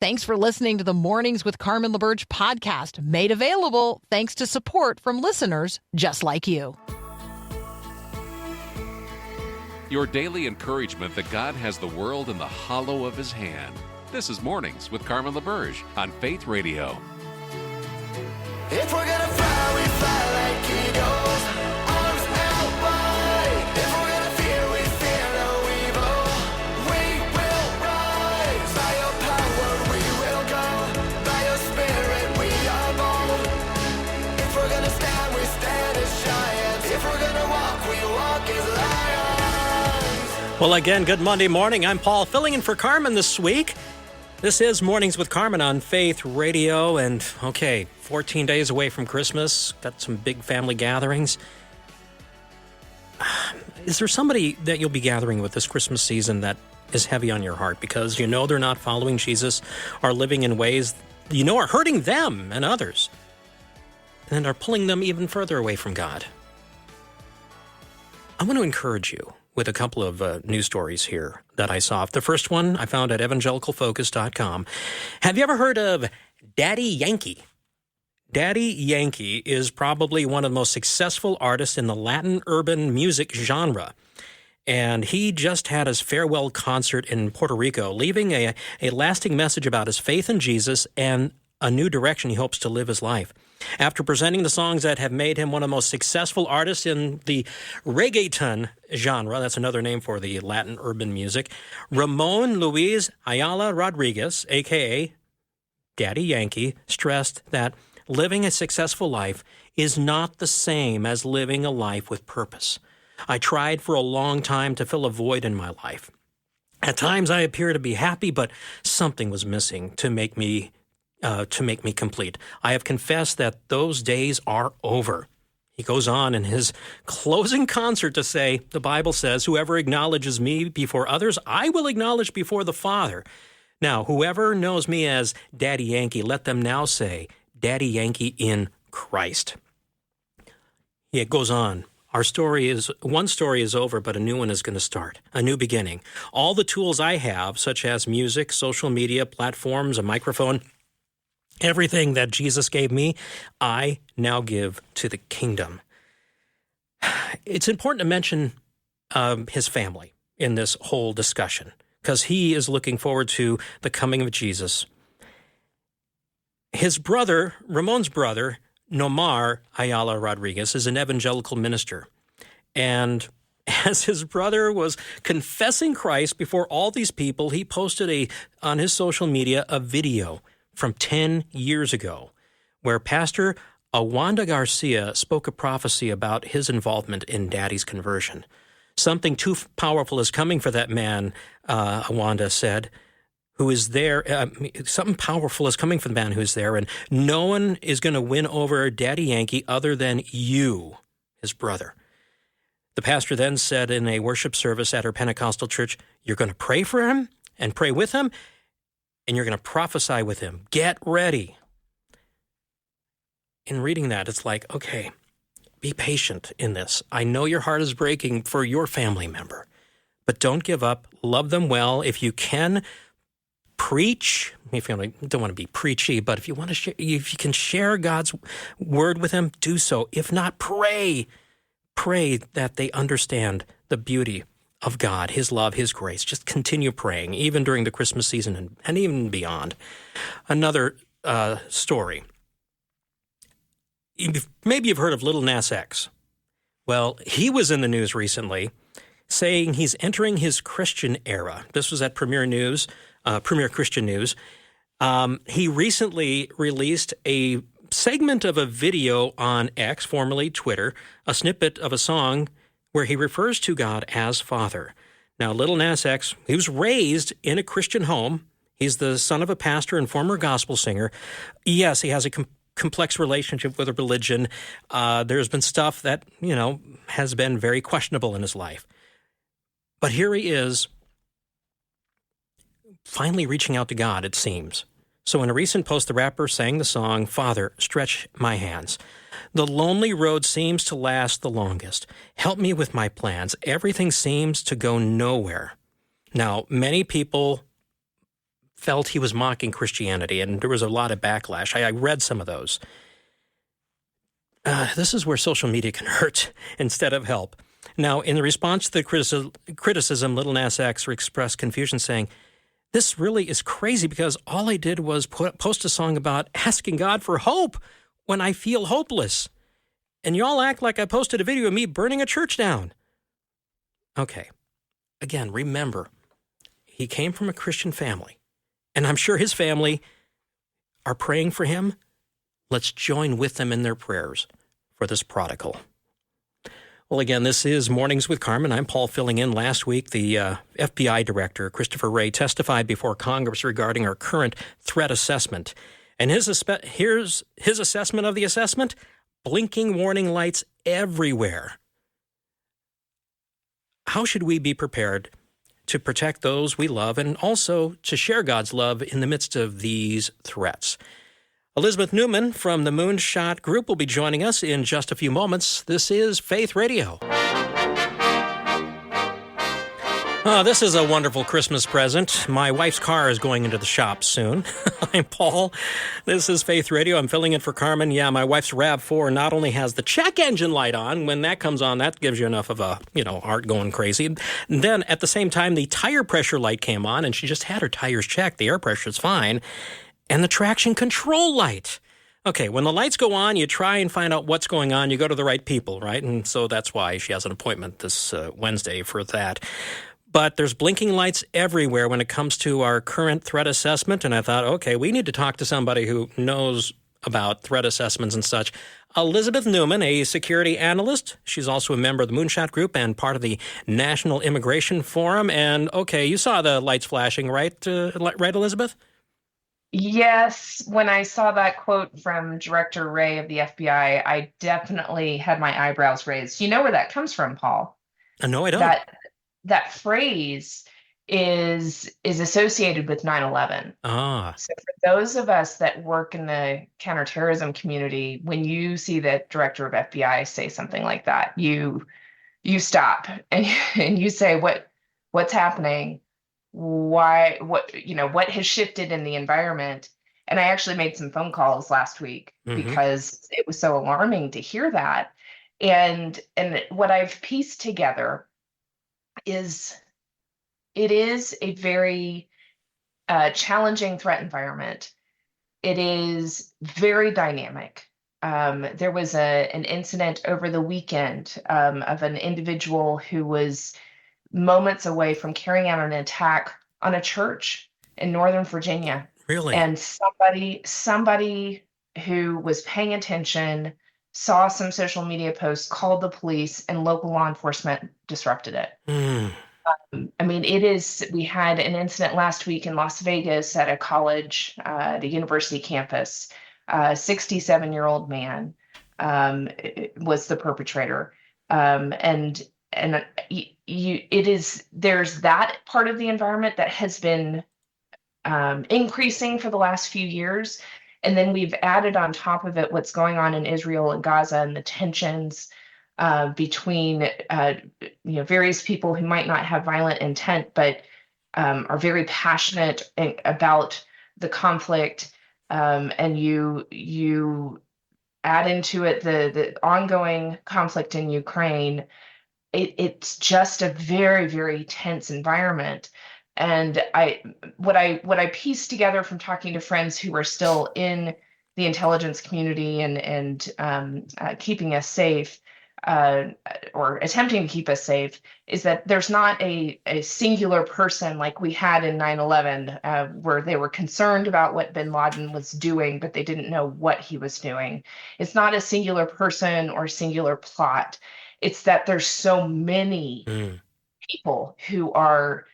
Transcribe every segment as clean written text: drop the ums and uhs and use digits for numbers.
Thanks for listening to the Mornings with Carmen LaBerge podcast, made available thanks to support from listeners just like you. Your daily encouragement that God has the world in the hollow of his hand. This is Mornings with Carmen LaBerge on Faith Radio. If we're gonna fly, we fly like eagles, arms out wide. If we're gonna fear, we fear no evil. We will rise. By your power we will go. By your spirit we are bold. If we're gonna stand, we stand as giants. If we're gonna walk, we walk as lions. Well, again, good Monday morning. I'm Paul, filling in for Carmen this week. This is Mornings with Carmen on Faith Radio, and 14 days away from Christmas. Got some big family gatherings. Is there somebody that you'll be gathering with this Christmas season that is heavy on your heart because you know they're not following Jesus, are living in ways you know are hurting them and others, and are pulling them even further away from God? I want to encourage you with a couple of news stories here that I saw. The first one I found at evangelicalfocus.com. Have you ever heard of Daddy Yankee? Daddy Yankee is probably one of the most successful artists in the Latin urban music genre. And he just had his farewell concert in Puerto Rico, leaving a lasting message about his faith in Jesus and a new direction he hopes to live his life. After presenting the songs that have made him one of the most successful artists in the reggaeton genre, that's another name for the Latin urban music, Ramon Luis Ayala Rodriguez, a.k.a. Daddy Yankee, stressed that living a successful life is not the same as living a life with purpose. I tried for a long time to fill a void in my life. At times I appear to be happy, but something was missing to make me complete. I have confessed that those days are over. He goes on in his closing concert to say, the Bible says, whoever acknowledges me before others, I will acknowledge before the Father. Now, whoever knows me as Daddy Yankee, let them now say, Daddy Yankee in Christ. It goes on. One story is over, but a new one is going to start, a new beginning. All the tools I have, such as music, social media, platforms, a microphone, everything that Jesus gave me, I now give to the kingdom. It's important to mention his family in this whole discussion, because he is looking forward to the coming of Jesus. His brother, Ramon's brother, Neumann Ayala Rodriguez, is an evangelical minister. And as his brother was confessing Christ before all these people, he posted on his social media a video from 10 years ago, where Pastor Awanda Garcia spoke a prophecy about his involvement in Daddy's conversion. Something too powerful is coming for that man, Awanda said, who is there. Something powerful is coming for the man who's there, and no one is going to win over Daddy Yankee other than you, his brother. The pastor then said in a worship service at her Pentecostal church, you're going to pray for him and pray with him, and you're going to prophesy with him. Get ready. In reading that, it's like, okay, be patient in this. I know your heart is breaking for your family member, but don't give up. Love them well. If you can, preach. If you don't want to be preachy, but if you want to share, if you can share God's word with them, do so. If not, pray. Pray that they understand the beauty of God, his love, his grace. Just continue praying, even during the Christmas season and even beyond. Another story. Maybe you've heard of Little Nas X. Well, he was in the news recently saying he's entering his Christian era. This was at Premier Christian News. He recently released a segment of a video on X, formerly Twitter, a snippet of a song where he refers to God as Father. Now, Little Nas X, he was raised in a Christian home. He's the son of a pastor and former gospel singer. Yes, he has a complex relationship with religion. There's been stuff that, has been very questionable in his life. But here he is, finally reaching out to God, it seems. So in a recent post, the rapper sang the song, Father, Stretch My Hands. The lonely road seems to last the longest. Help me with my plans. Everything seems to go nowhere. Now, many people felt he was mocking Christianity, and there was a lot of backlash. I read some of those. This is where social media can hurt instead of help. Now, in response to the criticism, Little Nas X expressed confusion, saying, "This really is crazy because all I did was post a song about asking God for hope when I feel hopeless. And y'all act like I posted a video of me burning a church down." Okay. Again, remember, he came from a Christian family, and I'm sure his family are praying for him. Let's join with them in their prayers for this prodigal. Well, again, this is Mornings with Carmen. I'm Paul, filling in. Last week, the FBI Director, Christopher Wray, testified before Congress regarding our current threat assessment. And here's his assessment of the assessment: blinking warning lights everywhere. How should we be prepared to protect those we love and also to share God's love in the midst of these threats? Elizabeth Neumann from the Moonshot Group will be joining us in just a few moments. This is Faith Radio. This is a wonderful Christmas present. My wife's car is going into the shop soon. I'm Paul. This is Faith Radio. I'm filling in for Carmen. Yeah, my wife's RAV4 not only has the check engine light on. When that comes on, that gives you enough of a, heart going crazy. And then at the same time, the tire pressure light came on, and she just had her tires checked. The air pressure's fine. And the traction control light. Okay, when the lights go on, you try and find out what's going on. You go to the right people, right? And so that's why she has an appointment this Wednesday for that. But there's blinking lights everywhere when it comes to our current threat assessment. And I thought, okay, we need to talk to somebody who knows about threat assessments and such. Elizabeth Neumann, a security analyst. She's also a member of the Moonshot Group and part of the National Immigration Forum. And, okay, you saw the lights flashing, right, right, Elizabeth? Yes, when I saw that quote from Director Wray of the FBI, I definitely had my eyebrows raised. You know where that comes from, Paul? No, I don't. That phrase is associated with 9/11. Ah. So for those of us that work in the counterterrorism community, when you see the Director of FBI say something like that, you stop and you say, what's happening? Why, what has shifted in the environment? And I actually made some phone calls last week because it was so alarming to hear that. And what I've pieced together is it is a very challenging threat environment. It is very dynamic. There was an incident over the weekend of an individual who was moments away from carrying out an attack on a church in Northern Virginia. Really? And somebody who was paying attention saw some social media posts, called the police, and local law enforcement disrupted it. We had an incident last week in Las Vegas at a college, the university campus. A 67-year-old man was the perpetrator. There's that part of the environment that has been increasing for the last few years. And then we've added on top of it what's going on in Israel and Gaza and the tensions between various people who might not have violent intent, but are very passionate about the conflict. And you add into it the ongoing conflict in Ukraine. It's just a very, very tense environment. And what I pieced together from talking to friends who are still in the intelligence community and keeping us safe, or attempting to keep us safe, is that there's not a singular person like we had in 9/11, where they were concerned about what bin Laden was doing, but they didn't know what he was doing. It's not a singular person or singular plot. It's that there's so many people who are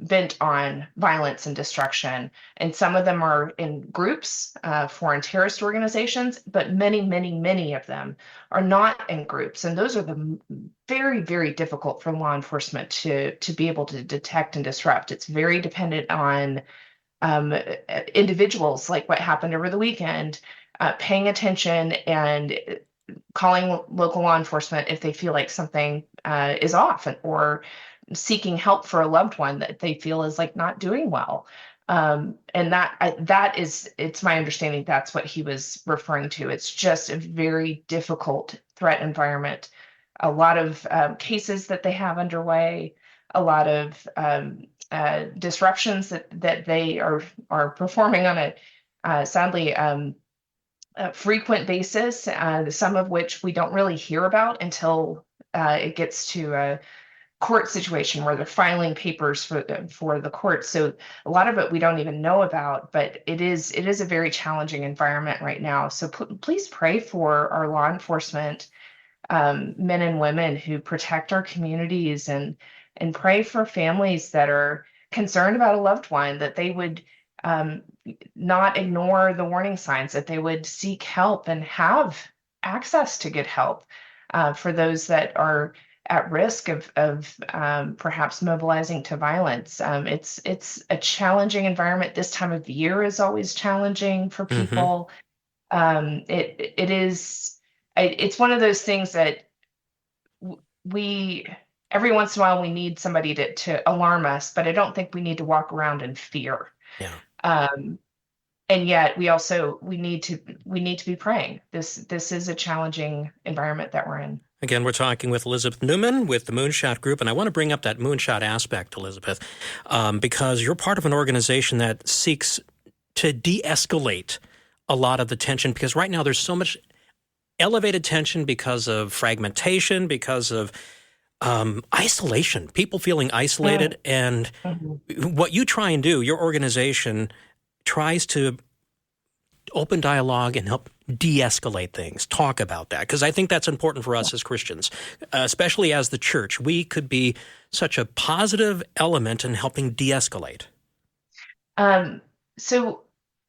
bent on violence and destruction. And some of them are in groups, foreign terrorist organizations, but many, many, many of them are not in groups. And those are the very, very difficult for law enforcement to be able to detect and disrupt. It's very dependent on individuals, like what happened over the weekend, paying attention and calling local law enforcement if they feel like something is off, or seeking help for a loved one that they feel is like not doing well. And it's my understanding that's what he was referring to. It's just a very difficult threat environment. A lot of cases that they have underway, a lot of disruptions that they are performing on a sadly frequent basis, some of which we don't really hear about until it gets to a court situation where they're filing papers for the court. So a lot of it we don't even know about, but it is a very challenging environment right now. So please pray for our law enforcement men and women who protect our communities, and pray for families that are concerned about a loved one, that they would um, not ignore the warning signs, that they would seek help and have access to good help for those that are at risk of perhaps mobilizing to violence. It's a challenging environment. This time of the year is always challenging for Hmm. people. It is. It's one of those things that we every once in a while we need somebody to alarm us, but I don't think we need to walk around in fear. Yeah. Um, and yet we need to be praying. This is a challenging environment that we're in. Again, we're talking with Elizabeth Neumann with the Moonshot Group, and I want to bring up that moonshot aspect, Elizabeth, because you're part of an organization that seeks to de-escalate a lot of the tension, because right now there's so much elevated tension because of fragmentation, because of isolation, people feeling isolated. And Mhm. what you try and do, your organization tries to open dialogue and help de-escalate things, talk about that, because I think that's important for us as Christians, especially as the church. We could be such a positive element in helping de-escalate. Um, so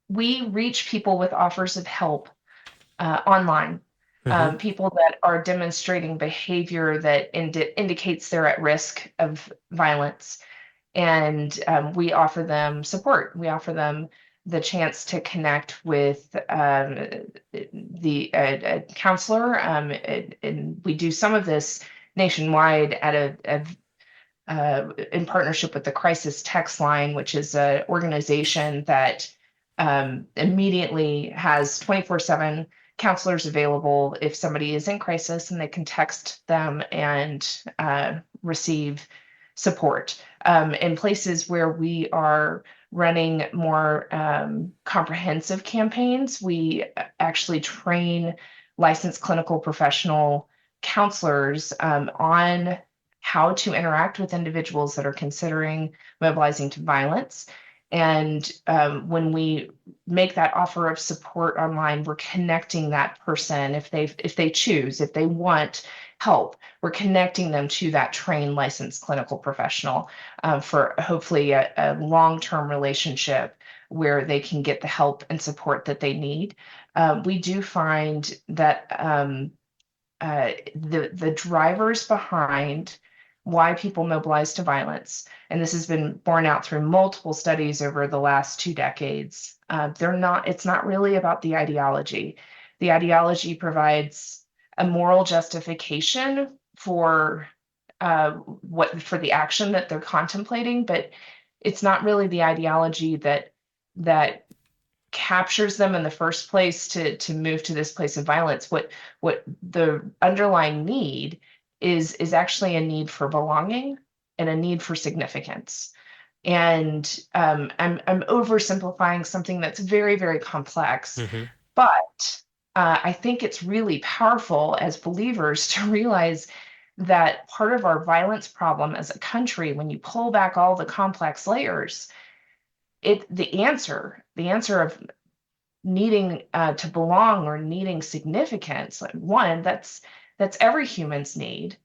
we reach people with offers of help online. Hmm. People that are demonstrating behavior that indicates they're at risk of violence, and we offer them support. We offer them the chance to connect with a counselor, and we do some of this nationwide at in partnership with the Crisis Text Line, which is an organization that immediately has 24/7 counselors available if somebody is in crisis, and they can text them and receive support. In places where we are running more comprehensive campaigns, we actually train licensed clinical professional counselors on how to interact with individuals that are considering mobilizing to violence. And when we make that offer of support online, we're connecting that person, if they choose, if they want help, we're connecting them to that trained licensed clinical professional for hopefully a long-term relationship where they can get the help and support that they need. We do find that the drivers behind why people mobilize to violence, and this has been borne out through multiple studies over the last 2 decades. It's not really about the ideology. The ideology provides a moral justification for for the action that they're contemplating, but it's not really the ideology that captures them in the first place to move to this place of violence. What the underlying need is actually a need for belonging and a need for significance. And I'm oversimplifying something that's very, very complex, Hmm. but I think it's really powerful as believers to realize that part of our violence problem as a country, when you pull back all the complex layers, the answer of needing to belong or needing significance, like, one, that's every human's need,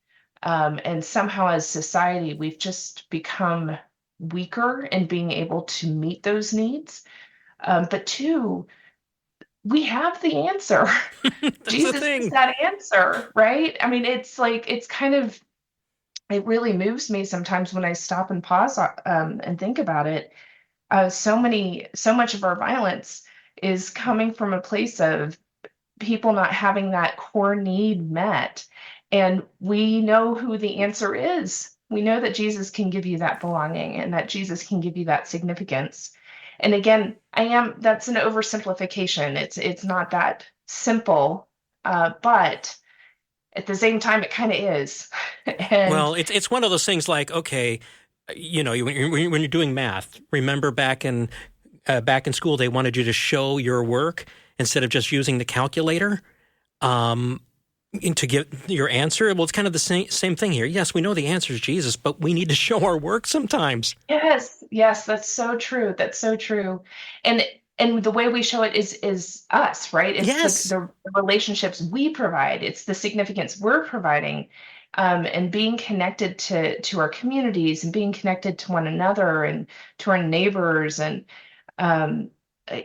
and somehow as society we've just become weaker in being able to meet those needs. But two, we have the answer. That's the Jesus is thing. that answer, right? I mean, it's like it really moves me sometimes when I stop and pause and think about it. So much of our violence is coming from a place of people not having that core need met. And we know who the answer is. We know that Jesus can give you that belonging and that Jesus can give you that significance. And again, that's an oversimplification. It's not that simple, but at the same time, it kind of is. And Well, it's one of those things like, okay, when you're doing math, remember back in school, they wanted you to show your work instead of just using the calculator to get your answer. Well, it's kind of the same thing here. Yes, we know the answer is Jesus, but we need to show our work sometimes. yes, that's so true. That's so true. And the way we show it is us, right? It's Yes. the relationships we provide. It's the significance we're providing, and being connected to our communities and being connected to one another and to our neighbors um,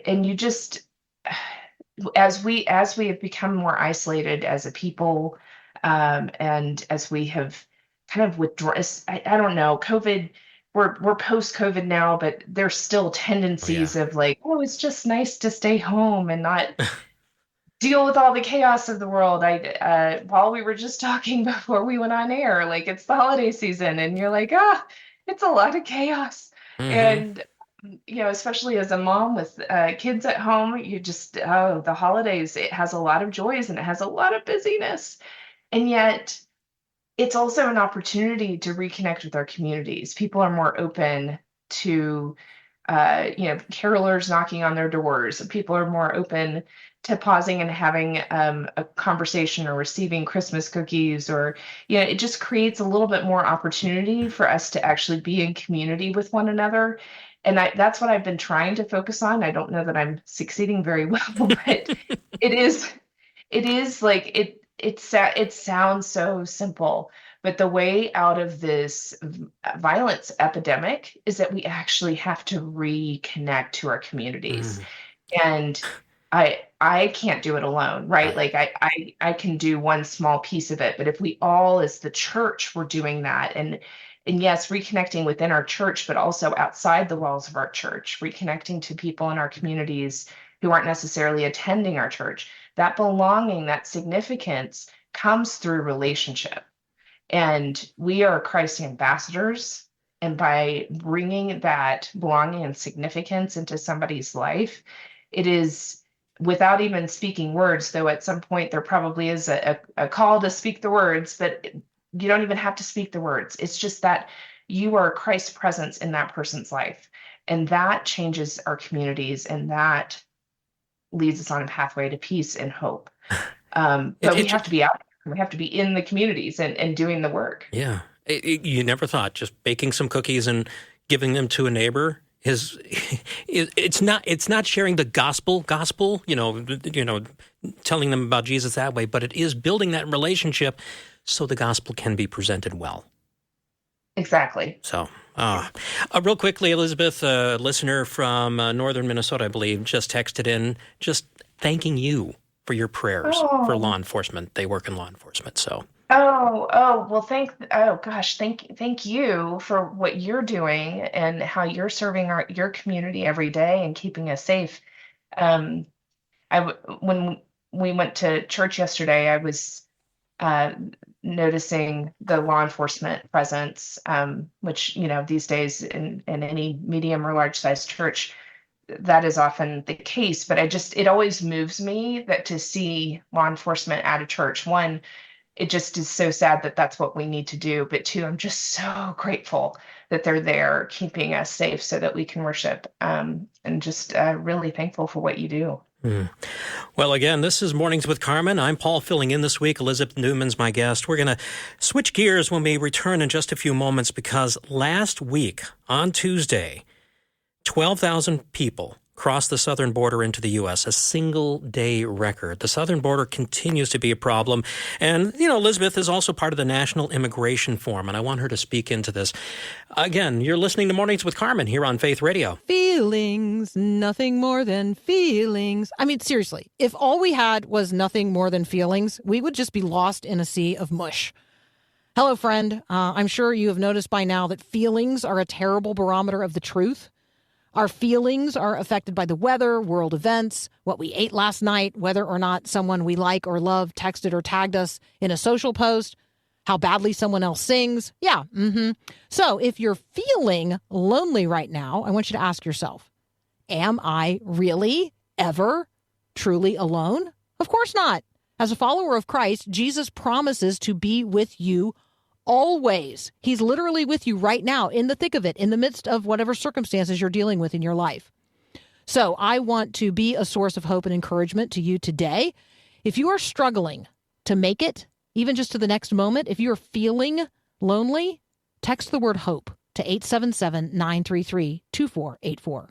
and you just as we have become more isolated as a people, and as we have kind of withdrawn, I don't know, COVID, we're post COVID now, but there's still tendencies of like, oh, it's just nice to stay home and not deal with all the chaos of the world. While we were just talking before we went on air, like it's the holiday season, and you're like, it's a lot of chaos. And especially as a mom with kids at home, you just, the holidays, it has a lot of joys and it has a lot of busyness. And yet it's also an opportunity to reconnect with our communities. People are more open to, carolers knocking on their doors. People are more open to pausing and having a conversation or receiving Christmas cookies, or, it just creates a little bit more opportunity for us to actually be in community with one another. And that's what I've been trying to focus on. I don't know that I'm succeeding very well, but it is like it sounds so simple, but the way out of this violence epidemic is that we actually have to reconnect to our communities. And I can't do it alone, right? Like I can do one small piece of it, but if we all as the church were doing that, and yes, reconnecting within our church, but also outside the walls of our church, reconnecting to people in our communities who aren't necessarily attending our church, that belonging, that significance comes through relationship. And we are Christ ambassadors. And by bringing that belonging and significance into somebody's life, it is without even speaking words, though at some point there probably is a call to speak the words, but you don't even have to speak the words. It's just that you are Christ's presence in that person's life. And that changes our communities, and that leads us on a pathway to peace and hope. But we have to be out there. We have to be in the communities and doing the work. Yeah. You never thought just baking some cookies and giving them to a neighbor it's not sharing the gospel, telling them about Jesus that way, but it is building that relationship so the gospel can be presented well. Exactly. So, real quickly, Elizabeth, a listener from northern Minnesota, I believe, just texted in just thanking you for your prayers for law enforcement. They work in law enforcement, so. Well, thank you for what you're doing and how you're serving your community every day and keeping us safe. When we went to church yesterday, I was noticing the law enforcement presence, which, these days in any medium or large size church, that is often the case. But it always moves me that to see law enforcement at a church. One, it just is so sad that that's what we need to do. But two, I'm just so grateful that they're there keeping us safe so that we can worship, and just really thankful for what you do. Well, again, this is Mornings with Carmen. I'm Paul, filling in this week. Elizabeth Newman's my guest. We're going to switch gears when we return in just a few moments, because last week on Tuesday, 12,000 people crossed the southern border into the U.S., a single-day record. The southern border continues to be a problem. And, Elizabeth is also part of the National Immigration Forum, and I want her to speak into this. Again, you're listening to Mornings with Carmen here on Faith Radio. Feelings, nothing more than feelings. I mean, seriously, if all we had was nothing more than feelings, we would just be lost in a sea of mush. Hello, friend. I'm sure you have noticed by now that feelings are a terrible barometer of the truth. Our feelings are affected by the weather, world events, what we ate last night, whether or not someone we like or love texted or tagged us in a social post, how badly someone else sings. So if you're feeling lonely right now, I want you to ask yourself, Am I really ever truly alone? Of course not. As a follower of Christ, Jesus promises to be with you always. He's literally with you right now, in the thick of it, in the midst of whatever circumstances you're dealing with in your life. So I want to be a source of hope and encouragement to you today. If you are struggling to make it, even just to the next moment, if you're feeling lonely, text the word hope to 877-933-2484.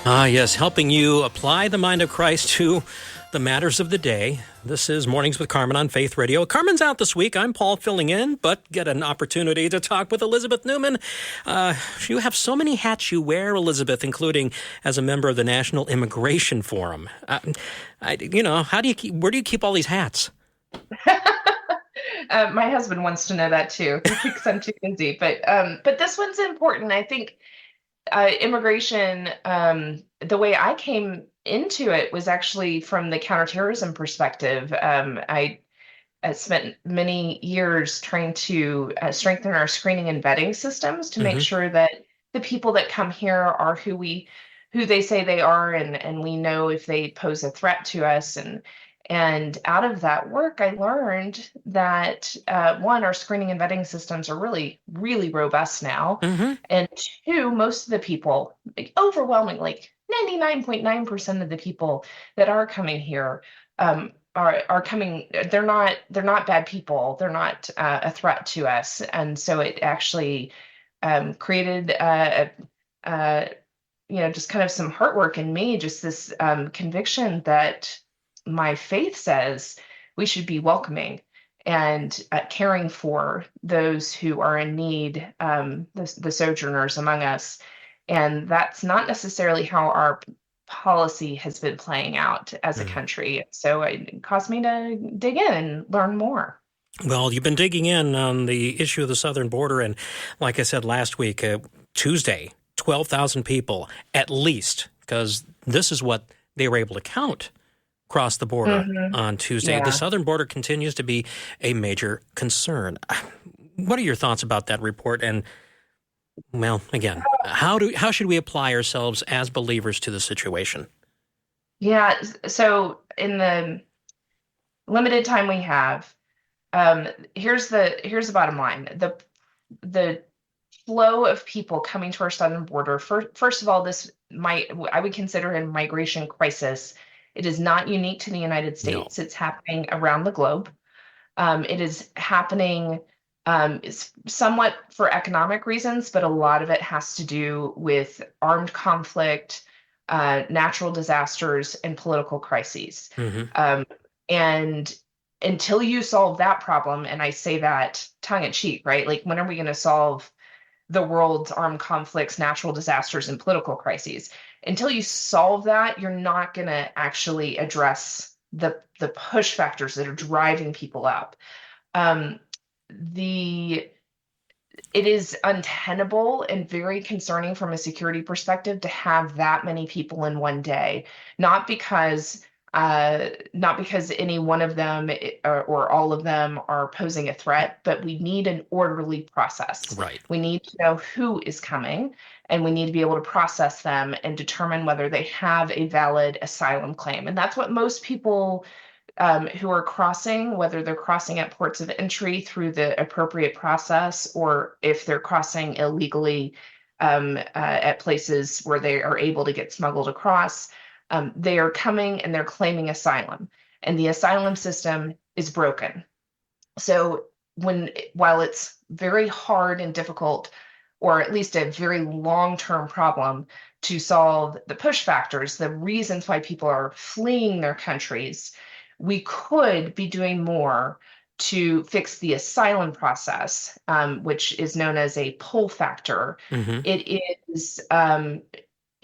Yes, helping you apply the mind of Christ to the matters of the day. This is Mornings with Carmen on Faith Radio. Carmen's out this week. I'm Paul filling in, but get an opportunity to talk with Elizabeth Neumann. You have so many hats you wear, Elizabeth, including as a member of the National Immigration Forum. Where do you keep all these hats? My husband wants to know that too. He thinks I'm too busy, but this one's important. I think immigration, the way I came into it was actually from the counterterrorism perspective. I spent many years trying to strengthen our screening and vetting systems to make sure that the people that come here are who they say they are, and we know if they pose a threat to us. And out of that work, I learned that one, our screening and vetting systems are really, really robust now. And two, most of the people, like overwhelmingly, 99.9% of the people that are coming here are coming. They're not bad people. They're not a threat to us. And so it actually created just kind of some heart work in me, just this conviction that my faith says we should be welcoming and caring for those who are in need, the sojourners among us. And that's not necessarily how our policy has been playing out as a country. So it caused me to dig in and learn more. Well, you've been digging in on the issue of the southern border. And like I said last week, Tuesday, 12,000 people at least, because this is what they were able to count across the border on Tuesday. Yeah. The southern border continues to be a major concern. What are your thoughts about that report? And, well, again, how should we apply ourselves as believers to the situation? Yeah. So in the limited time we have, here's the bottom line. The flow of people coming to our southern border, first of all, I would consider a migration crisis. It is not unique to the United States. No. It's happening around the globe. It is happening somewhat for economic reasons, but a lot of it has to do with armed conflict, natural disasters, and political crises. And until you solve that problem, and I say that tongue in cheek, right? Like, when are we going to solve the world's armed conflicts, natural disasters, and political crises? Until you solve that, you're not going to actually address the push factors that are driving people up. It is untenable and very concerning from a security perspective to have that many people in one day, not because any one of them or all of them are posing a threat, but we need an orderly process. Right. We need to know who is coming, and we need to be able to process them and determine whether they have a valid asylum claim. And that's what most people who are crossing, whether they're crossing at ports of entry through the appropriate process, or if they're crossing illegally at places where they are able to get smuggled across, they are coming and they're claiming asylum, and the asylum system is broken. So while it's very hard and difficult, or at least a very long-term problem to solve the push factors, the reasons why people are fleeing their countries, we could be doing more to fix the asylum process, which is known as a pull factor.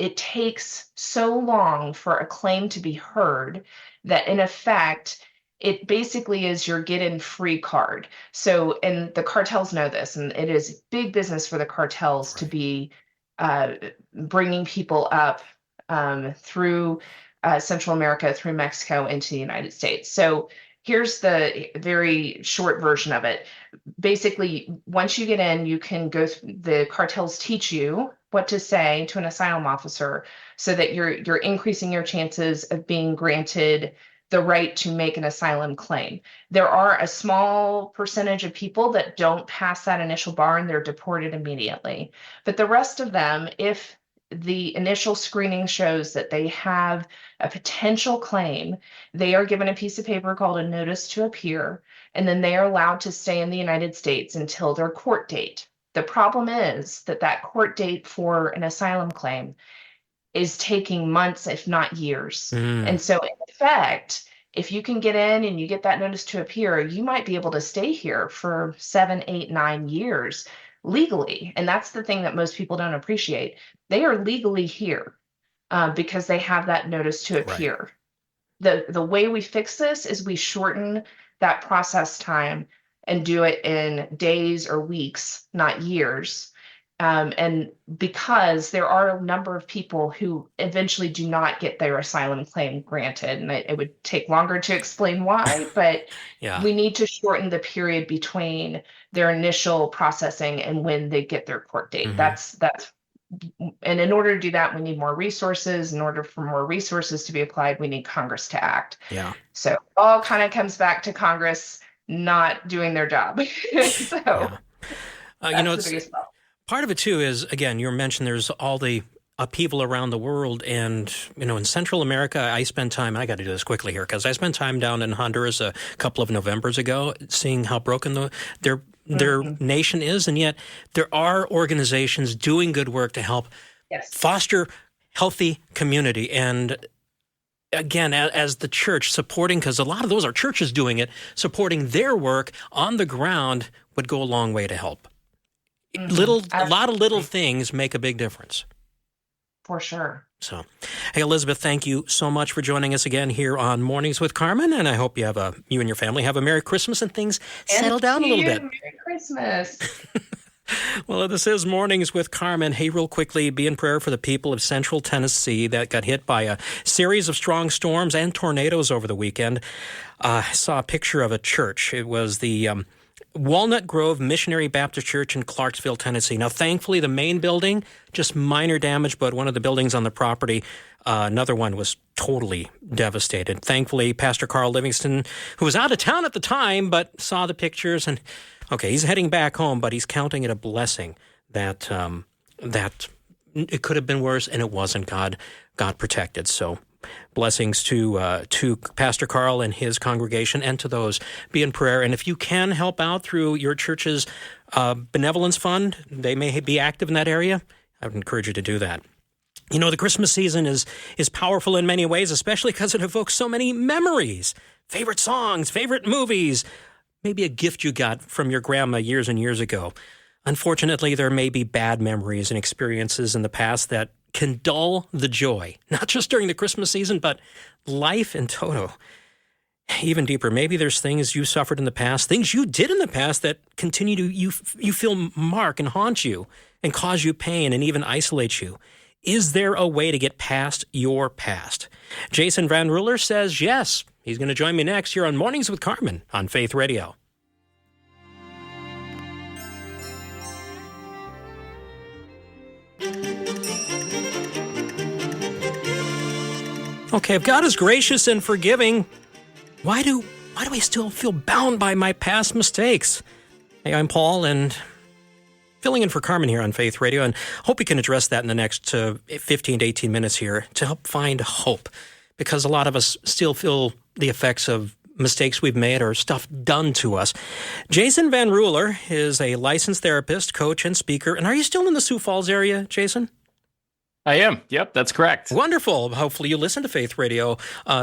It takes so long for a claim to be heard that, in effect, it basically is your get-in-free card. So, and the cartels know this, and it is big business for the cartels to be bringing people up through Central America, through Mexico, into the United States. So Here's the very short version of it. Basically, once you get in, you can go, the cartels teach you what to say to an asylum officer so that you're increasing your chances of being granted the right to make an asylum claim. There are a small percentage of people that don't pass that initial bar and they're deported immediately. But the rest of them, if the initial screening shows that they have a potential claim, they are given a piece of paper called a notice to appear, and then they are allowed to stay in the United States until their court date. The problem is that that court date for an asylum claim is taking months, if not years. And so, in effect, if you can get in and you get that notice to appear, you might be able to stay here for 7, 8, 9 years legally. And that's the thing that most people don't appreciate. They are legally here because they have that notice to appear. The way we fix this is we shorten that process time and do it in days or weeks, not years. And because there are a number of people who eventually do not get their asylum claim granted, and it would take longer to explain why, but we need to shorten the period between their initial processing and when they get their court date. That's and in order to do that, we need more resources. In order for more resources to be applied, we need Congress to act. So all kind of comes back to Congress not doing their job. So that's the biggest problem. Part of it, too, is, again, you mentioned there's all the upheaval around the world. And, in Central America, I spent time, I got to do this quickly here, because I spent time down in Honduras a couple of Novembers ago, seeing how broken their nation is. And yet there are organizations doing good work to help foster healthy community. And again, as the church supporting, because a lot of those are churches doing it, supporting their work on the ground would go a long way to help. A lot of little things make a big difference. For sure. So, hey, Elizabeth, thank you so much for joining us again here on Mornings with Carmen. And I hope you and your family have a Merry Christmas and things settle down a little bit. Merry Christmas. Well, this is Mornings with Carmen. Hey, real quickly, be in prayer for the people of Central Tennessee that got hit by a series of strong storms and tornadoes over the weekend. I saw a picture of a church. It was the Walnut Grove Missionary Baptist Church in Clarksville, Tennessee. Now, thankfully, the main building, just minor damage, but one of the buildings on the property, another one was totally devastated. Thankfully, Pastor Carl Livingston, who was out of town at the time, but saw the pictures, and he's heading back home, but he's counting it a blessing that it could have been worse, and it wasn't. God protected. So blessings to Pastor Carl and his congregation, and to those. Be in prayer. And if you can help out through your church's benevolence fund, they may be active in that area. I would encourage you to do that. The Christmas season is powerful in many ways, especially because it evokes so many memories, favorite songs, favorite movies, maybe a gift you got from your grandma years and years ago. Unfortunately, there may be bad memories and experiences in the past that can dull the joy, not just during the Christmas season, but life in toto. Even deeper, maybe there's things you suffered in the past, things you did in the past that continue to, you feel mark and haunt you and cause you pain and even isolate you. Is there a way to get past your past? Jason Van Ruler says yes. He's going to join me next here on Mornings with Carmen on Faith Radio. Okay, if God is gracious and forgiving, why do I still feel bound by my past mistakes? Hey, I'm Paul, and filling in for Carmen here on Faith Radio, and hope we can address that in the next 15 to 18 minutes here to help find hope, because a lot of us still feel the effects of mistakes we've made or stuff done to us. Jason Van Ruler is a licensed therapist, coach, and speaker. And are you still in the Sioux Falls area, Jason? I am. Yep, that's correct. Wonderful. Hopefully you listen to Faith Radio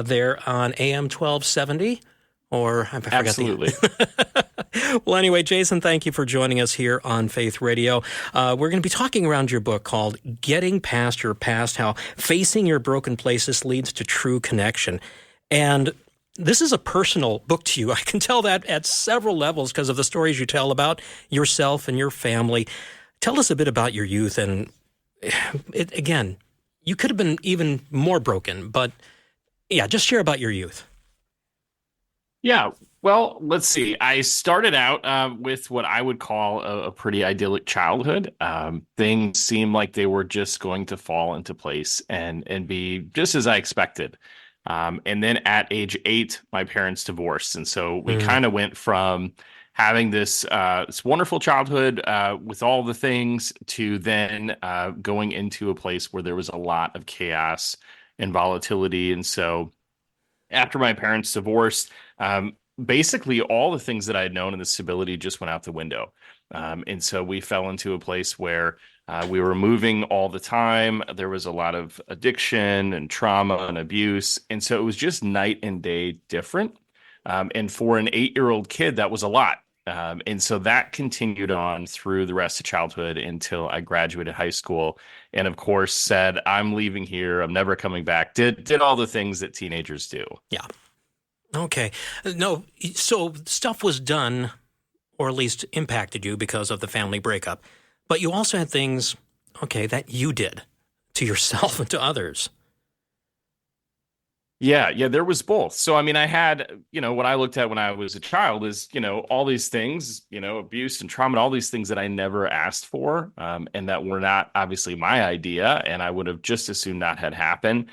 there on AM 1270. Or I forgot. Absolutely. Well, anyway, Jason, thank you for joining us here on Faith Radio. We're going to be talking around your book called Getting Past Your Past, How Facing Your Broken Places Leads to True Connection. And this is a personal book to you. I can tell that at several levels because of the stories you tell about yourself and your family. Tell us a bit about your youth. And again, you could have been even more broken, but yeah, just share about your youth. Yeah. Well, let's see. I started out with what I would call a pretty idyllic childhood. Things seemed like they were just going to fall into place and be just as I expected. And then at age 8, my parents divorced, and so we Mm. kind of went from having this wonderful childhood with all the things to then going into a place where there was a lot of chaos and volatility, and so after my parents divorced, basically all the things that I had known and the stability just went out the window. And so we fell into a place where we were moving all the time. There was a lot of addiction and trauma and abuse. And so it was just night and day different. And for an 8-year-old kid, that was a lot. And so that continued on through the rest of childhood until I graduated high school. And of course, said, I'm leaving here. I'm never coming back. Did all the things that teenagers do. Yeah. Okay. No, so stuff was done, or at least impacted you because of the family breakup. But you also had things, okay, that you did to yourself and to others. Yeah, there was both. So, I mean, I had, what I looked at when I was a child is, all these things, abuse and trauma, and all these things that I never asked for, and that were not obviously my idea, and I would have just as soon not had happened.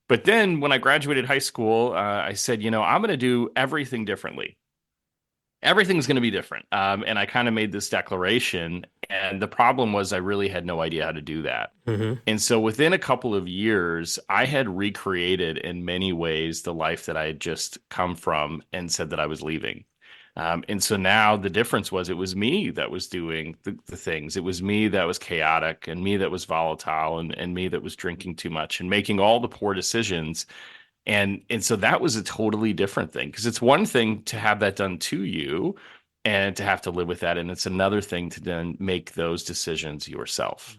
But then when I graduated high school, I said, I'm going to do everything differently. Everything's going to be different. And I kind of made this declaration. And the problem was I really had no idea how to do that. Mm-hmm. And so within a couple of years, I had recreated in many ways the life that I had just come from and said that I was leaving. And so now the difference was it was me that was doing the things. It was me that was chaotic and me that was volatile and me that was drinking too much and making all the poor decisions. And so that was a totally different thing, because it's one thing to have that done to you and to have to live with that. And it's another thing to then make those decisions yourself.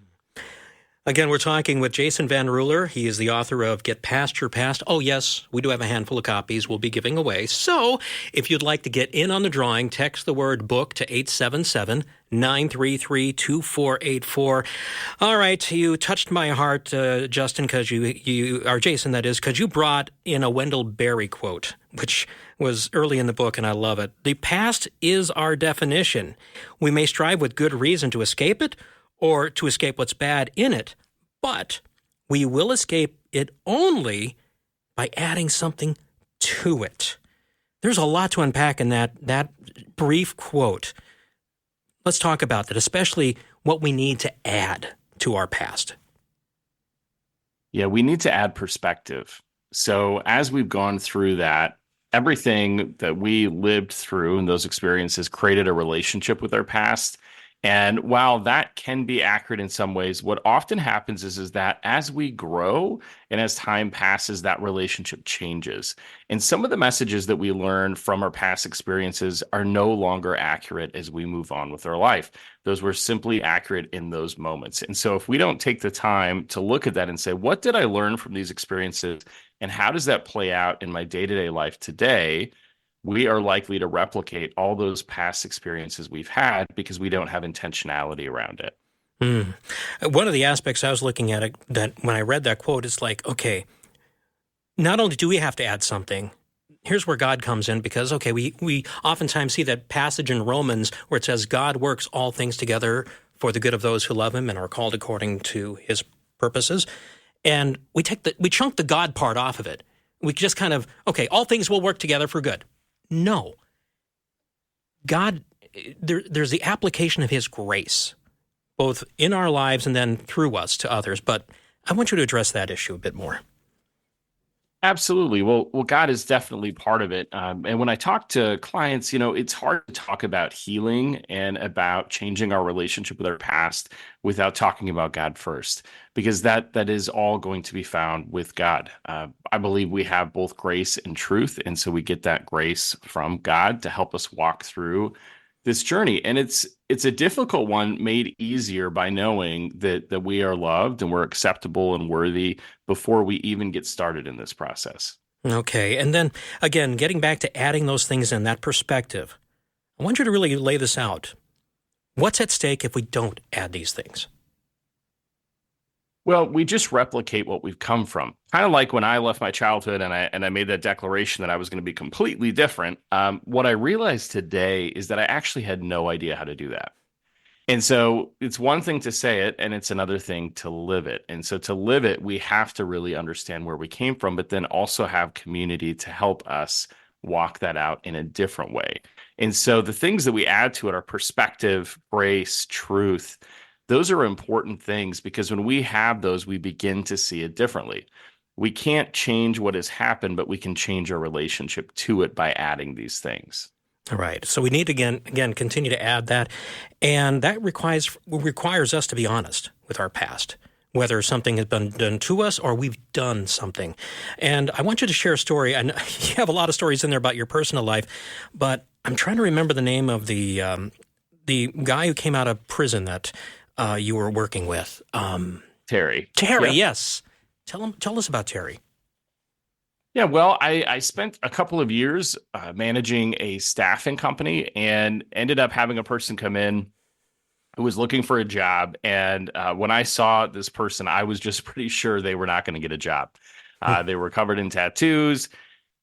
Again, we're talking with Jason Van Ruler. He is the author of Get Past Your Past. Oh, yes, we do have a handful of copies we'll be giving away. So if you'd like to get in on the drawing, text the word book to 877-933-2484. All right, you touched my heart, Justin, because or Jason, that is, because you brought in a Wendell Berry quote, which was early in the book, and I love it. The past is our definition. We may strive with good reason to escape it, or to escape what's bad in it, but we will escape it only by adding something to it. There's a lot to unpack in that brief quote. Let's talk about that, especially what we need to add to our past. Yeah, we need to add perspective. So as we've gone through that, everything that we lived through and those experiences created a relationship with our past. And while that can be accurate in some ways, what often happens is that as we grow and as time passes, that relationship changes. And some of the messages that we learn from our past experiences are no longer accurate as we move on with our life. Those were simply accurate in those moments. And so if we don't take the time to look at that and say, what did I learn from these experiences? And how does that play out in my day-to-day life today? We are likely to replicate all those past experiences we've had because we don't have intentionality around it. One of the aspects I was looking at that when I read that quote is like, okay, not only do we have to add something, here's where God comes in, because, okay, we oftentimes see that passage in Romans where it says God works all things together for the good of those who love him and are called according to his purposes. And we chunk the God part off of it. We just kind of, okay, all things will work together for good. No. God, there's the application of his grace, both in our lives and then through us to others. But I want you to address that issue a bit more. Absolutely. Well, God is definitely part of it. And when I talk to clients, it's hard to talk about healing and about changing our relationship with our past without talking about God first, because that is all going to be found with God. I believe we have both grace and truth. And so we get that grace from God to help us walk through this journey. And it's a difficult one made easier by knowing that we are loved and we're acceptable and worthy before we even get started in this process. Okay. And then again, getting back to adding those things in, that perspective, I want you to really lay this out. What's at stake if we don't add these things? Well, we just replicate what we've come from. Kind of like when I left my childhood and I made that declaration that I was going to be completely different. What I realized today is that I actually had no idea how to do that. And so it's one thing to say it, and it's another thing to live it. And so to live it, we have to really understand where we came from, but then also have community to help us walk that out in a different way. And so the things that we add to it are perspective, grace, truth. Those are important things because when we have those, we begin to see it differently. We can't change what has happened, but we can change our relationship to it by adding these things. All right. So we need to, again, continue to add that. And that requires us to be honest with our past, whether something has been done to us or we've done something. And I want you to share a story. And you have a lot of stories in there about your personal life, but I'm trying to remember the name of the guy who came out of prison that you were working with. Terry. Terry, Yep. yes. Tell us about Terry. Yeah, well, I spent a couple of years managing a staffing company and ended up having a person come in who was looking for a job. And when I saw this person, I was just pretty sure they were not going to get a job. They were covered in tattoos,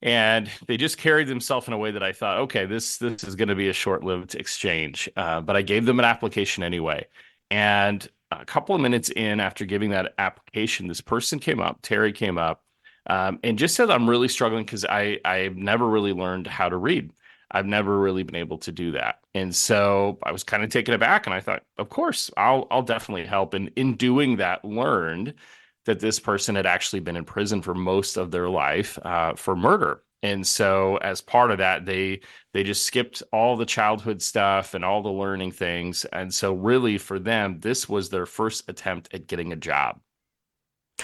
and they just carried themselves in a way that I thought, okay, this is going to be a short-lived exchange. But I gave them an application anyway. And a couple of minutes in after giving that application, this person came up, Terry came up, and just said, I'm really struggling because I've never really learned how to read. I've never really been able to do that. And so I was kind of taken aback, and I thought, of course, I'll definitely help. And in doing that, learned that this person had actually been in prison for most of their life for murder. And so as part of that, they just skipped all the childhood stuff and all the learning things. And so really for them, this was their first attempt at getting a job.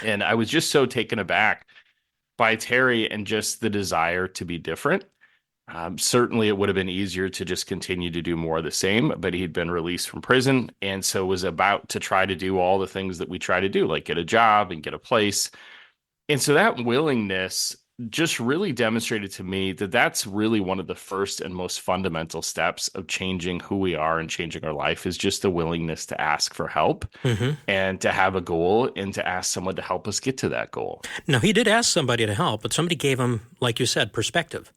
And I was just so taken aback by Terry and just the desire to be different. Certainly, it would have been easier to just continue to do more of the same, but he'd been released from prison and so was about to try to do all the things that we try to do, like get a job and get a place. And so that willingness just really demonstrated to me that that's really one of the first and most fundamental steps of changing who we are and changing our life is just the willingness to ask for help and to have a goal and to ask someone to help us get to that goal. Now, he did ask somebody to help, but somebody gave him, like you said, perspective.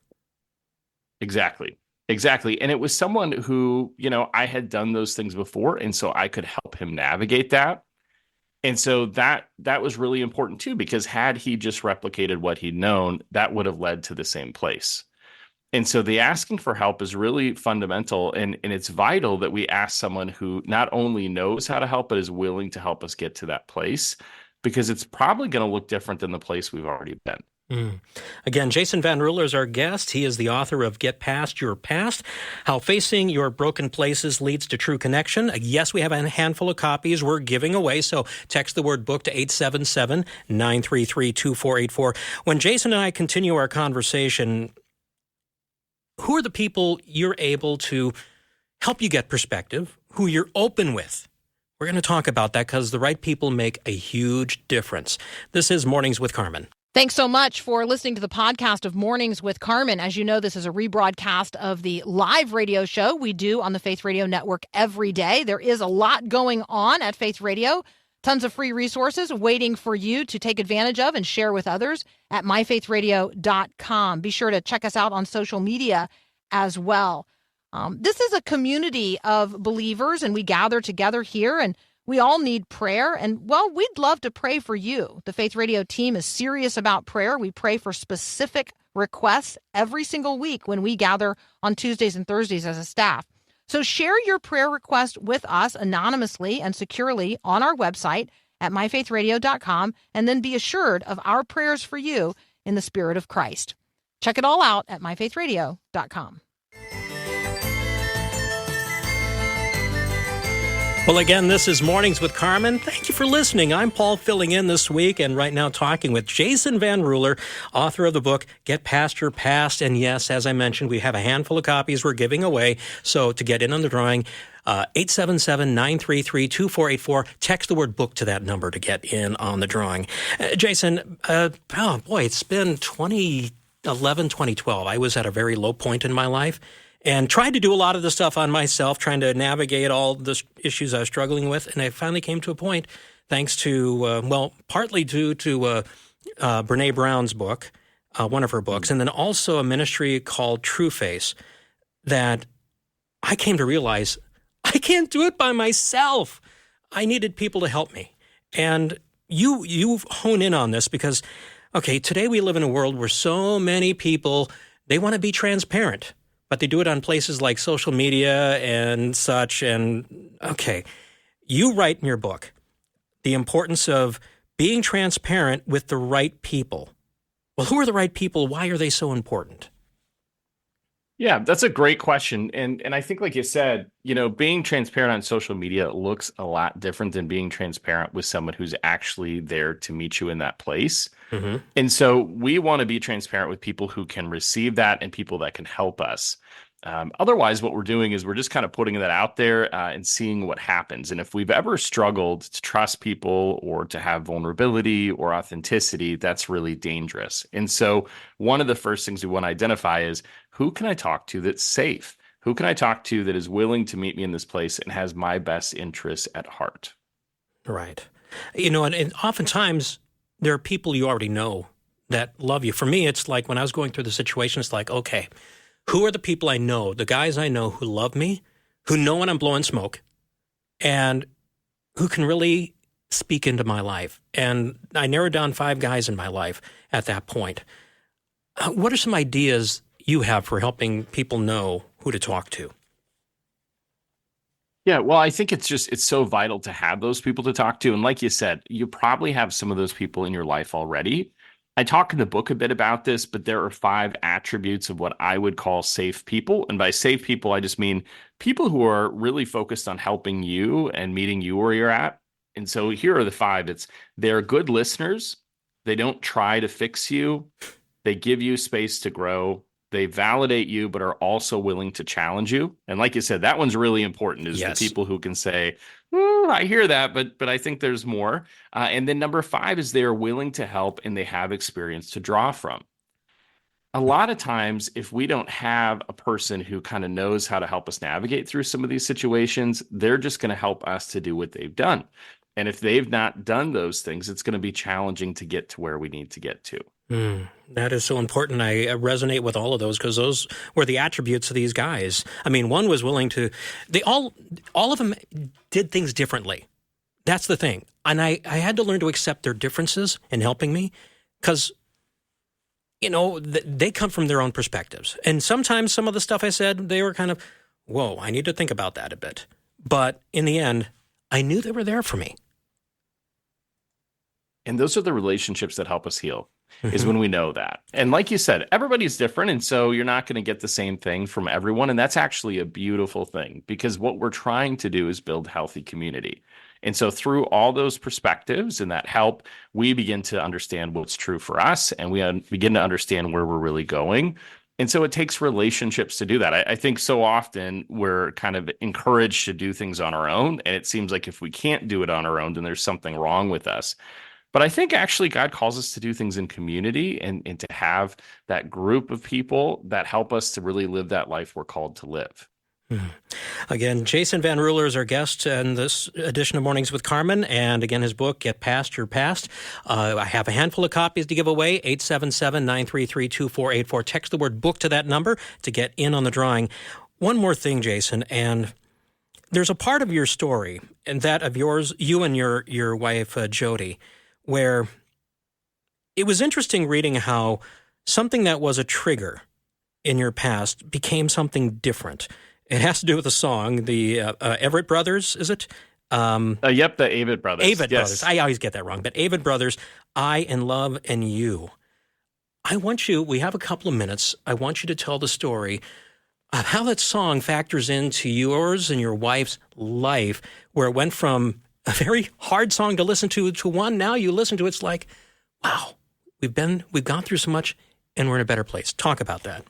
Exactly. And it was someone who, I had done those things before. And so I could help him navigate that. And so that was really important too, because had he just replicated what he'd known, that would have led to the same place. And so the asking for help is really fundamental. And it's vital that we ask someone who not only knows how to help, but is willing to help us get to that place, because it's probably going to look different than the place we've already been. Again, Jason Van Ruler is our guest. He is the author of Get Past Your Past, How Facing Your Broken Places Leads to True Connection. Yes, we have a handful of copies we're giving away, so text the word book to 877-933-2484. When Jason and I continue our conversation, who are the people you're able to help you get perspective, who you're open with? We're going to talk about that because the right people make a huge difference. This is Mornings with Carmen. Thanks so much for listening to the podcast of Mornings with Carmen. As you know, this is a rebroadcast of the live radio show we do on the Faith Radio Network every day. There is a lot going on at Faith Radio. Tons of free resources waiting for you to take advantage of and share with others at myfaithradio.com. Be sure to check us out on social media as well. This is a community of believers, and we gather together here, and we all need prayer, and, well, we'd love to pray for you. The Faith Radio team is serious about prayer. We pray for specific requests every single week when we gather on Tuesdays and Thursdays as a staff. So share your prayer request with us anonymously and securely on our website at myfaithradio.com, and then be assured of our prayers for you in the Spirit of Christ. Check it all out at myfaithradio.com. Well, again, this is Mornings with Carmen. Thank you for listening. I'm Paul, filling in this week and right now talking with Jason Van Ruler, author of the book, Get Past Your Past. And yes, as I mentioned, we have a handful of copies we're giving away. So to get in on the drawing, 877-933-2484. Text the word book to that number to get in on the drawing. Jason, it's been 2011, 2012. I was at a very low point in my life and tried to do a lot of the stuff on myself, trying to navigate all the issues I was struggling with. And I finally came to a point thanks to, partly due to Brene Brown's book, one of her books, and then also a ministry called True Face that I came to realize I can't do it by myself. I needed people to help me. And you hone in on this because, okay, today we live in a world where so many people, they want to be transparent, but they do it on places like social media and such. And, okay, you write in your book the importance of being transparent with the right people. Well, who are the right people? Why are they so important? Yeah, that's a great question. And I think, like you said, being transparent on social media looks a lot different than being transparent with someone who's actually there to meet you in that place. Mm-hmm. And so we want to be transparent with people who can receive that and people that can help us. Otherwise, what we're doing is we're just kind of putting that out there and seeing what happens. And if we've ever struggled to trust people or to have vulnerability or authenticity, that's really dangerous. And so one of the first things we want to identify is, who can I talk to that's safe? Who can I talk to that is willing to meet me in this place and has my best interests at heart? Right. And oftentimes there are people you already know that love you. For me, it's like when I was going through the situation, it's like, okay, who are the people I know, the guys I know who love me, who know when I'm blowing smoke, and who can really speak into my life? And I narrowed down 5 guys in my life at that point. What are some ideas you have for helping people know who to talk to? Yeah, well, I think it's so vital to have those people to talk to. And like you said, you probably have some of those people in your life already. I talk in the book a bit about this, but there are 5 attributes of what I would call safe people. And by safe people, I just mean people who are really focused on helping you and meeting you where you're at. And so here are the 5. They're good listeners. They don't try to fix you. They give you space to grow. They validate you, but are also willing to challenge you. And like you said, that one's really important, is Yes. the people who can say, I hear that, but I think there's more. And then number 5 is they're willing to help and they have experience to draw from. A lot of times, if we don't have a person who kind of knows how to help us navigate through some of these situations, they're just going to help us to do what they've done. And if they've not done those things, it's going to be challenging to get to where we need to get to. That is so important. I resonate with all of those because those were the attributes of these guys. I mean, one was willing to, all of them did things differently. That's the thing. And I had to learn to accept their differences in helping me because, they come from their own perspectives. And sometimes some of the stuff I said, they were kind of, whoa, I need to think about that a bit. But in the end, I knew they were there for me. And those are the relationships that help us heal, is when we know that. And like you said, everybody's different. And so you're not going to get the same thing from everyone. And that's actually a beautiful thing, because what we're trying to do is build healthy community. And so through all those perspectives and that help, we begin to understand what's true for us, and we begin to understand where we're really going. And so it takes relationships to do that. I think so often we're kind of encouraged to do things on our own. And it seems like if we can't do it on our own, then there's something wrong with us. But I think actually God calls us to do things in community and to have that group of people that help us to really live that life we're called to live. Again, Jason Van Ruler is our guest in this edition of Mornings with Carmen. And again, his book, Get Past Your Past. I have a handful of copies to give away, 877-933-2484. Text the word book to that number to get in on the drawing. One more thing, Jason, and there's a part of your story, and that of yours, you and your wife, Jody, where it was interesting reading how something that was a trigger in your past became something different. It has to do with a song, the Everett Brothers, is it? Yep, the Avett Brothers. Avett Yes. Brothers. I always get that wrong, but Avett Brothers, I and Love and You. We have a couple of minutes. I want you to tell the story of how that song factors into yours and your wife's life, where it went from a very hard song to listen to one now you listen to it's like, wow, we've gone through so much and we're in a better place. Talk about that.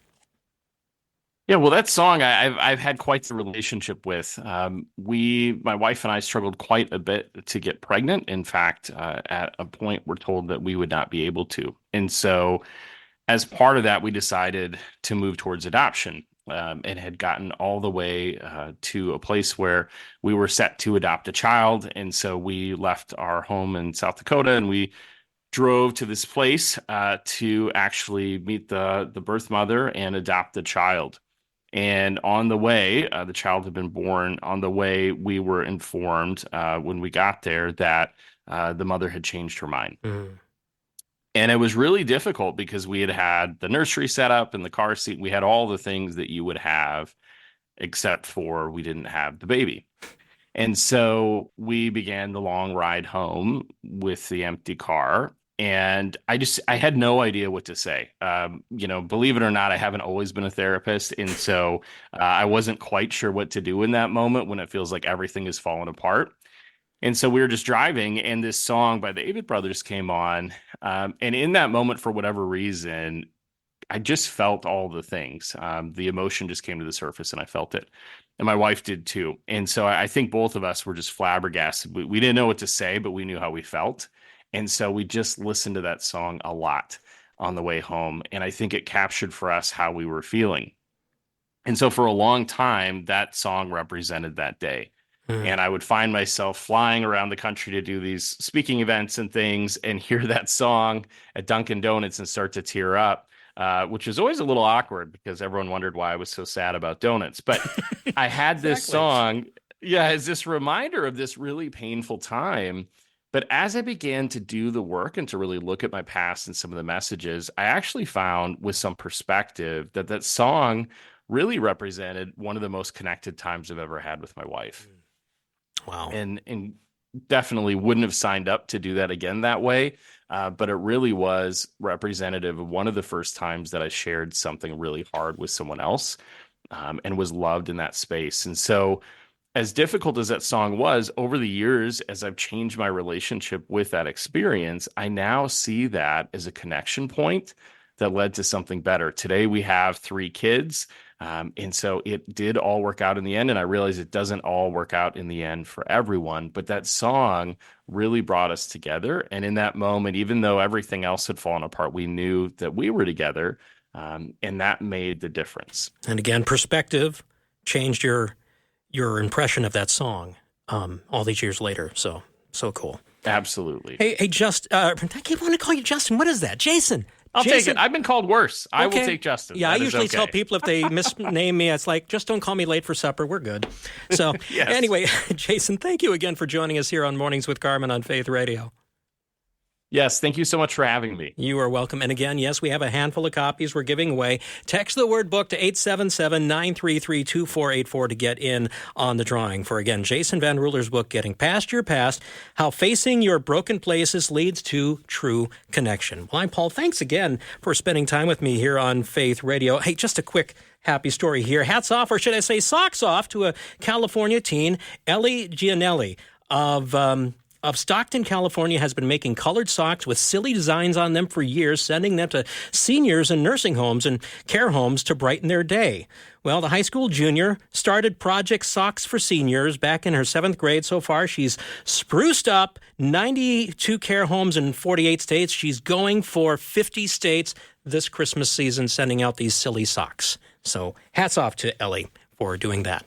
Yeah, well, that song I've had quite the relationship with. My wife and I struggled quite a bit to get pregnant. In fact, at a point we're told that we would not be able to. And so as part of that, we decided to move towards adoption. and had gotten all the way to a place where we were set to adopt a child. And so we left our home in South Dakota and we drove to this place to actually meet the birth mother and adopt the child. And on the way, the child had been born. On the way, we were informed when we got there that the mother had changed her mind. Mm. And it was really difficult because we had the nursery set up and the car seat. We had all the things that you would have, except for we didn't have the baby. And so we began the long ride home with the empty car. And I had no idea what to say. Believe it or not, I haven't always been a therapist. And so I wasn't quite sure what to do in that moment when it feels like everything is falling apart. And so we were just driving and this song by the Avett Brothers came on. And in that moment, for whatever reason, I just felt all the things. The emotion just came to the surface and I felt it. And my wife did too. And so I think both of us were just flabbergasted. We didn't know what to say, but we knew how we felt. And so we just listened to that song a lot on the way home. And I think it captured for us how we were feeling. And so for a long time, that song represented that day. And I would find myself flying around the country to do these speaking events and things and hear that song at Dunkin' Donuts and start to tear up, which is always a little awkward because everyone wondered why I was so sad about donuts. But I had this song, as this reminder of this really painful time. But as I began to do the work and to really look at my past and some of the messages, I actually found with some perspective that song really represented one of the most connected times I've ever had with my wife. Wow. And definitely wouldn't have signed up to do that again that way. But it really was representative of one of the first times that I shared something really hard with someone else and was loved in that space. And so as difficult as that song was, over the years, as I've changed my relationship with that experience, I now see that as a connection point that led to something better. Today, we have 3 kids. And so it did all work out in the end. And I realize it doesn't all work out in the end for everyone. But that song really brought us together. And in that moment, even though everything else had fallen apart, we knew that we were together. And that made the difference. And again, perspective changed your impression of that song all these years later. So cool. Absolutely. Hey, I keep wanting to call you Justin. What is that? Jason. I'll take it. I've been called worse. I will take Justin. Yeah, that I usually tell people if they misname me, it's like, just don't call me late for supper. We're good. So Yes. Anyway, Jason, thank you again for joining us here on Mornings with Carmen on Faith Radio. Yes, thank you so much for having me. You are welcome. And again, yes, we have a handful of copies we're giving away. Text the word book to 877-933-2484 to get in on the drawing for, again, Jason Van Ruler's book, Getting Past Your Past, How Facing Your Broken Places Leads to True Connection. Well, I'm Paul. Thanks again for spending time with me here on Faith Radio. Hey, just a quick happy story here. Hats off, or should I say socks off, to a California teen, Ellie Gianelli of Stockton, California, has been making colored socks with silly designs on them for years, sending them to seniors in nursing homes and care homes to brighten their day. Well, the high school junior started Project Socks for Seniors back in her 7th grade. So far, she's spruced up 92 care homes in 48 states. She's going for 50 states this Christmas season, sending out these silly socks. So hats off to Ellie for doing that.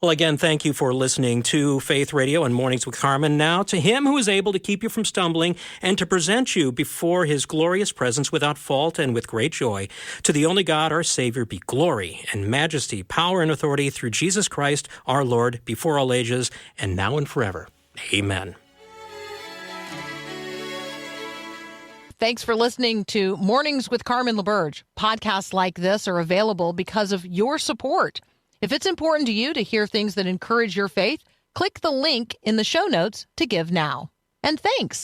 Well, again, thank you for listening to Faith Radio and Mornings with Carmen. Now, to him who is able to keep you from stumbling and to present you before his glorious presence without fault and with great joy, to the only God, our Savior, be glory and majesty, power and authority through Jesus Christ, our Lord, before all ages, and now and forever. Amen. Thanks for listening to Mornings with Carmen LaBerge. Podcasts like this are available because of your support. If it's important to you to hear things that encourage your faith, click the link in the show notes to give now. And thanks.